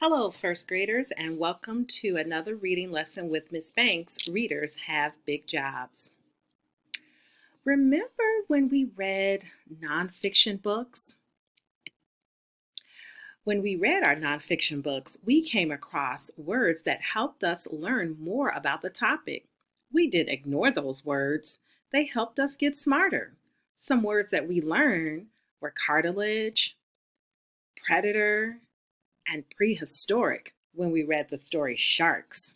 Hello, first graders, and welcome to another reading lesson with Miss Banks. Readers have big jobs. Remember when we read nonfiction books? When we read our nonfiction books, we came across words that helped us learn more about the topic. We didn't ignore those words, they helped us get smarter. Some words that we learned were cartilage, predator, and prehistoric when we read the story Sharks.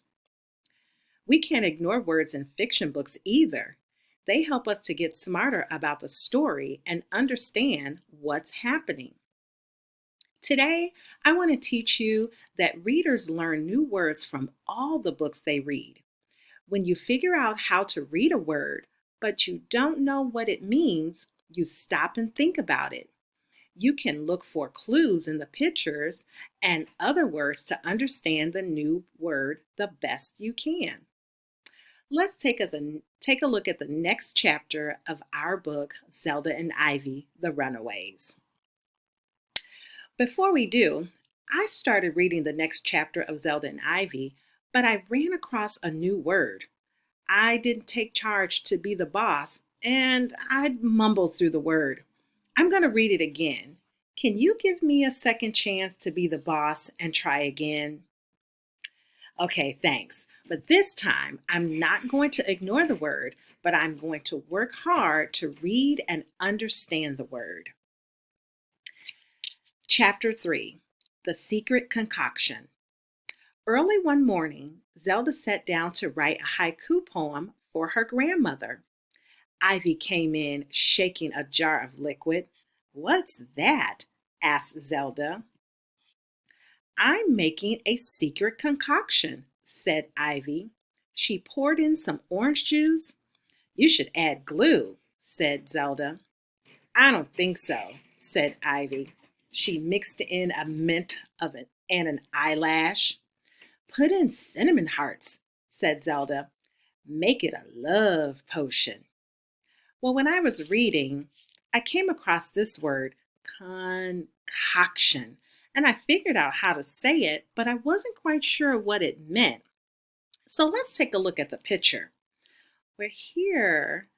We can't ignore words in fiction books either. They help us to get smarter about the story and understand what's happening. Today, I want to teach you that readers learn new words from all the books they read. When you figure out how to read a word, but you don't know what it means, you stop and think about it. You can look for clues in the pictures and other words to understand the new word the best you can. Let's take a look at the next chapter of our book, Zelda and Ivy, The Runaways. Before we do, I started reading the next chapter of Zelda and Ivy, but I ran across a new word. I didn't take charge to be the boss, and I mumbled through the word. I'm going to read it again. Can you give me a second chance to be the boss and try again? Okay, thanks. But this time, I'm not going to ignore the word, but I'm going to work hard to read and understand the word. Chapter 3, The Secret Concoction. Early one morning, Zelda sat down to write a haiku poem for her grandmother. Ivy came in shaking a jar of liquid. "What's that?" asked Zelda. "I'm making a secret concoction," said Ivy. She poured in some orange juice. "You should add glue," said Zelda. "I don't think so," said Ivy. She mixed in a mint and an eyelash. "Put in cinnamon hearts," said Zelda. "Make it a love potion." Well, when I was reading, I came across this word, concoction, and I figured out how to say it, but I wasn't quite sure what it meant. So let's take a look at the picture. Where here,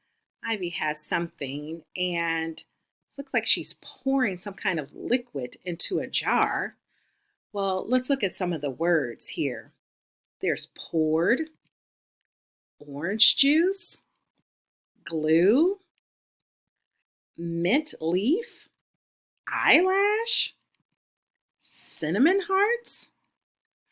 Ivy has something, and it looks like she's pouring some kind of liquid into a jar. Well, let's look at some of the words here. There's poured, orange juice, glue, mint leaf, eyelash, cinnamon hearts.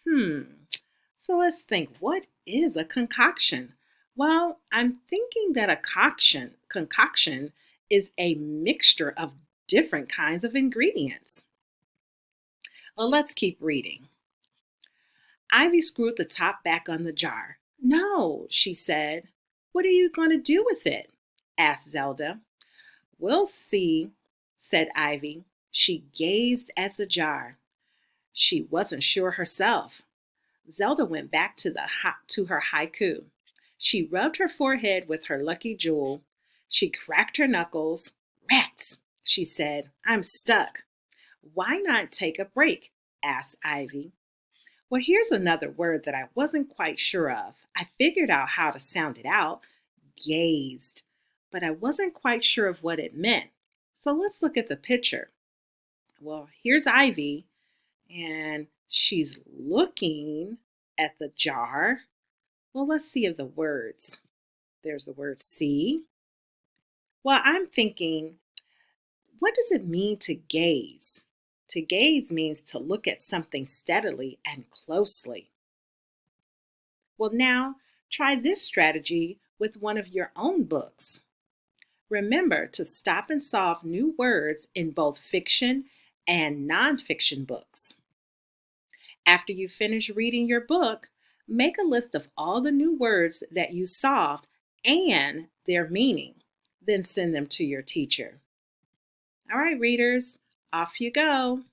So let's think, what is a concoction? Well, I'm thinking that a concoction is a mixture of different kinds of ingredients. Well, let's keep reading. Ivy screwed the top back on the jar. "No," she said. "What are you going to do with it?" asked Zelda. "We'll see," said Ivy. She gazed at the jar. She wasn't sure herself. Zelda went back to her haiku. She rubbed her forehead with her lucky jewel. She cracked her knuckles. "Rats," she said. "I'm stuck." "Why not take a break?" asked Ivy. Well, here's another word that I wasn't quite sure of. I figured out how to sound it out, gazed, but I wasn't quite sure of what it meant. So let's look at the picture. Well, here's Ivy, and she's looking at the jar. Well, let's see of the words. There's the word see. Well, I'm thinking, what does it mean to gaze? To gaze means to look at something steadily and closely. Well, now try this strategy with one of your own books. Remember to stop and solve new words in both fiction and nonfiction books. After you finish reading your book, make a list of all the new words that you solved and their meaning. Then send them to your teacher. All right, readers, off you go.